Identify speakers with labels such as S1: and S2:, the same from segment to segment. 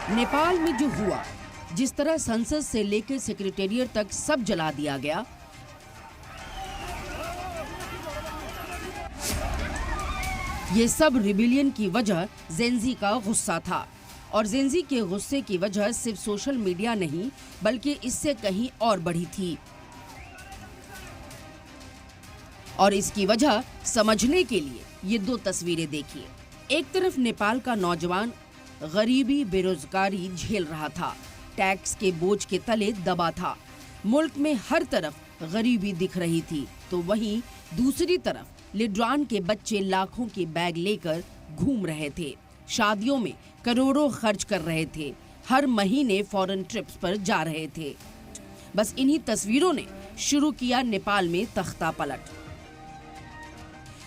S1: नेपाल में जो हुआ, जिस तरह संसद से लेकर सेक्रेटेरिएट तक सब जला दिया गया, ये सब रिबेलियन की वजह जेनजी का गुस्सा था। और जेनजी के गुस्से की वजह सिर्फ सोशल मीडिया नहीं बल्कि इससे कहीं और बढ़ी थी। और इसकी वजह समझने के लिए ये दो तस्वीरें देखिए। एक तरफ नेपाल का नौजवान गरीबी बेरोजगारी झेल रहा था, टैक्स के बोझ के तले दबा था, मुल्क में हर तरफ गरीबी दिख रही थी। तो वहीं दूसरी तरफ लिड्रान के बच्चे लाखों के बैग लेकर घूम रहे थे, शादियों में करोड़ों खर्च कर रहे थे, हर महीने फॉरेन ट्रिप्स पर जा रहे थे। बस इन्हीं तस्वीरों ने शुरू किया नेपाल में तख्ता पलट।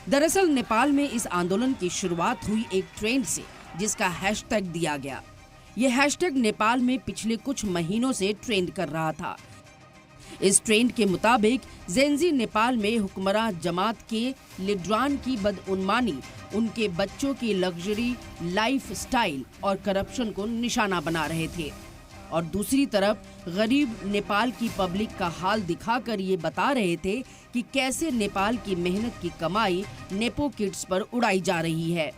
S1: दरअसल नेपाल में इस आंदोलन की शुरुआत हुई एक ट्रेंड से, जिसका हैशटैग दिया गया। यह हैशटैग नेपाल में पिछले कुछ महीनों से ट्रेंड कर रहा था। इस ट्रेंड के मुताबिक जेनजी नेपाल में हुक्मरान जमात के लिड्रान की बदउन्मानी, उनके बच्चों की लग्जरी लाइफ स्टाइल और करप्शन को निशाना बना रहे थे। और दूसरी तरफ गरीब नेपाल की पब्लिक का हाल दिखाकर ये बता रहे थे कि कैसे नेपाल की मेहनत की कमाई नेपो किड्स पर उड़ाई जा रही है।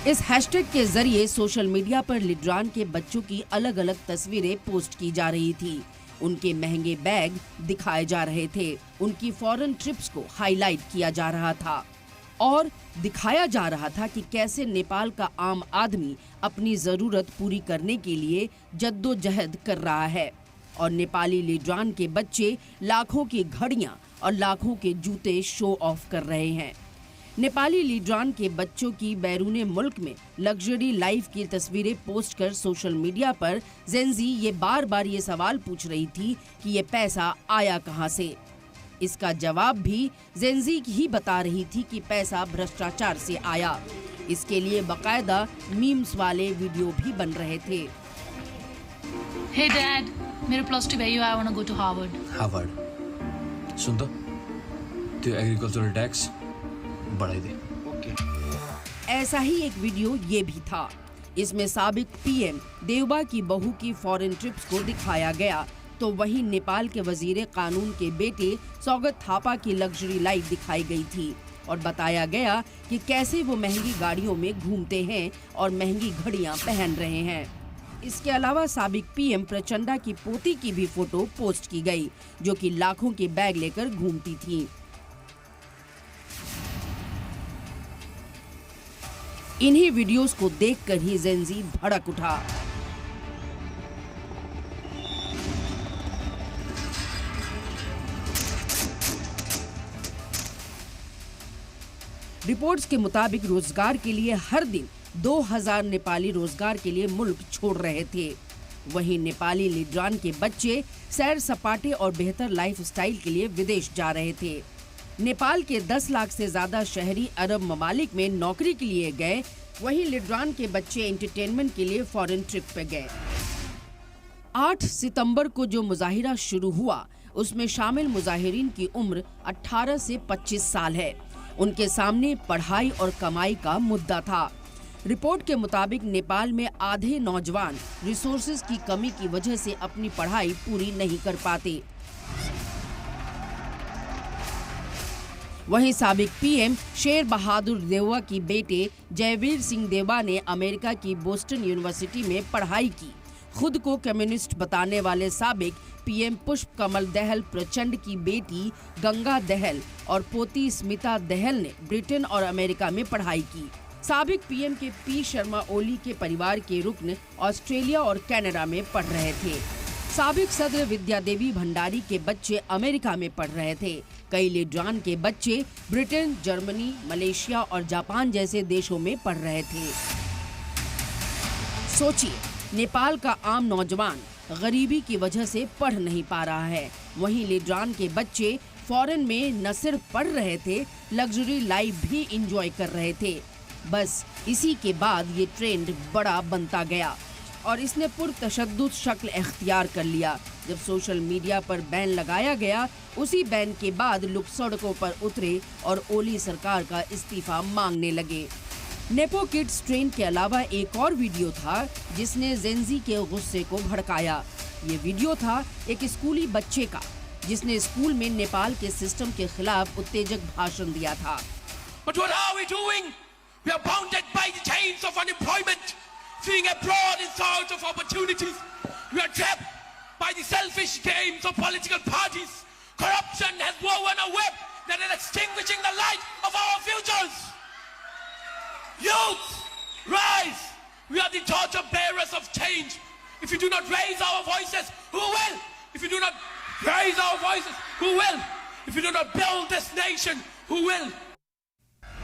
S1: इस हैशटैग के जरिए सोशल मीडिया पर लिड्रान के बच्चों की अलग अलग तस्वीरें पोस्ट की जा रही थी, उनके महंगे बैग दिखाए जा रहे थे, उनकी फॉरेन ट्रिप्स को हाईलाइट किया जा रहा था और दिखाया जा रहा था कि कैसे नेपाल का आम आदमी अपनी जरूरत पूरी करने के लिए जद्दोजहद कर रहा है। और नेपाली लिड्रान के बच्चे लाखों की घड़ियां और लाखों के जूते शो ऑफ कर रहे हैं। नेपाली लिड्रान के बच्चों की बैरूने मुल्क में लग्जरी लाइफ की तस्वीरें पोस्ट कर सोशल मीडिया पर जेनजी ये बार बार ये सवाल पूछ रही थी कि ये पैसा आया कहां से। इसका जवाब भी जेनजी ही बता रही थी कि पैसा भ्रष्टाचार से आया। इसके लिए बकायदा मीम्स वाले वीडियो भी बन रहे थे।
S2: Hey Dad, मेरे +2 भैया, I want to go to Harvard.
S3: Harvard सुन तो, त्यो एग्रीकल्चरल टैक्स बढ़ाई दे।
S1: ऐसा ही एक वीडियो ये भी था। इसमें साबिक पीएम देवबा की बहू की फॉरेन ट्रिप्स को दिखाया गया, तो वहीं नेपाल के वजीर कानून के बेटे सौगत थापा की लग्जरी लाइफ दिखाई गई थी और बताया गया कि कैसे वो महंगी गाड़ियों में घूमते हैं और महंगी घड़ियां पहन रहे हैं। इसके अलावा साबिक पीएम प्रचंडा की पोती की भी फोटो पोस्ट की गई, जो कि लाखों के बैग लेकर घूमती थी। इन्हीं वीडियोस को देखकर ही जेनजी भड़क उठा। रिपोर्ट्स के मुताबिक रोजगार के लिए हर दिन 2000 नेपाली रोजगार के लिए मुल्क छोड़ रहे थे। वहीं नेपाली लिड्रान के बच्चे सैर सपाटे और बेहतर लाइफ स्टाइल के लिए विदेश जा रहे थे। नेपाल के 10 लाख से ज्यादा शहरी अरब ममालिक में नौकरी के लिए गए, वहीं लिड्रान के बच्चे एंटरटेनमेंट के लिए फॉरेन ट्रिप पे गए। 8 सितंबर को जो मुजाहिरा शुरू हुआ, उसमें शामिल मुजाहिरीन की उम्र 18 से 25 साल है। उनके सामने पढ़ाई और कमाई का मुद्दा था। रिपोर्ट के मुताबिक नेपाल में आधे नौजवान रिसोर्सेज की कमी की वजह से अपनी पढ़ाई पूरी नहीं कर पाते। वहीं साबिक पीएम शेर बहादुर देववा की बेटे जयवीर सिंह देववा ने अमेरिका की बोस्टन यूनिवर्सिटी में पढ़ाई की। खुद को कम्युनिस्ट बताने वाले साबिक पीएम पुष्प कमल दहल प्रचंड की बेटी गंगा दहल और पोती स्मिता दहल ने ब्रिटेन और अमेरिका में पढ़ाई की। साबिक पीएम के पी शर्मा ओली के परिवार के रुकन ऑस्ट्रेलिया और कनाडा में पढ़ रहे थे। साबिक सदर विद्या देवी भंडारी के बच्चे अमेरिका में पढ़ रहे थे। कई लिड्रान के बच्चे ब्रिटेन, जर्मनी, मलेशिया और जापान जैसे देशों में पढ़ रहे थे। सोचिए, नेपाल का आम नौजवान गरीबी की वजह से पढ़ नहीं पा रहा है, वहीं लिड्रान के बच्चे फॉरेन में न सिर्फ पढ़ रहे थे, लग्जरी लाइफ भी एंजॉय कर रहे थे। बस इसी के बाद ये ट्रेंड बड़ा बनता गया और इसने पुरतशद्दुद शक्ल इख्तियार कर लिया। जब सोशल मीडिया पर बैन लगाया गया, उसी बैन के बाद लोग सड़कों पर उतरे और ओली सरकार का इस्तीफा मांगने लगे। नेपो किड्स ट्रेन के अलावा एक और वीडियो था जिसने जेंजी के गुस्से को भड़काया। ये वीडियो था एक स्कूली बच्चे का जिसने स्कूल में नेपाल के सिस्टम के खिलाफ उत्तेजक भाषण दिया था।
S4: But what are we doing? We are bounded by the chains of unemployment, fleeing abroad in search of opportunities. We are trapped by the selfish games of political parties. Corruption has woven a web that is extinguishing the light of our futures. Youth, rise! We are the torch bearers of change. If you do not raise our voices, who will? If you do not raise our voices, who will? If you do not build this nation, who will?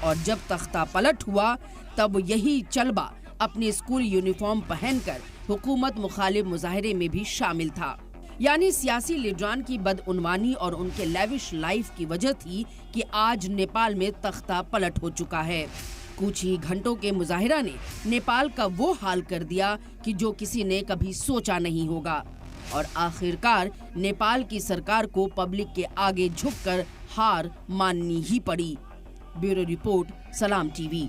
S1: और जब तख्ता पलट हुआ तब यही चलबा अपनी school uniform पहनकर हुकूमत मुखालिफ मुजाहरे में भी शामिल था। यानी सियासी लीडरान की बदउनवानी और उनके लेविश लाइफ की वजह थी कि आज नेपाल में तख्ता पलट हो चुका है। कुछ ही घंटों के मुजाहिरा ने नेपाल का वो हाल कर दिया कि जो किसी ने कभी सोचा नहीं होगा और आखिरकार नेपाल की सरकार को पब्लिक के आगे झुककर हार माननी ही पड़ी। ब्यूरो रिपोर्ट, सलाम टीवी।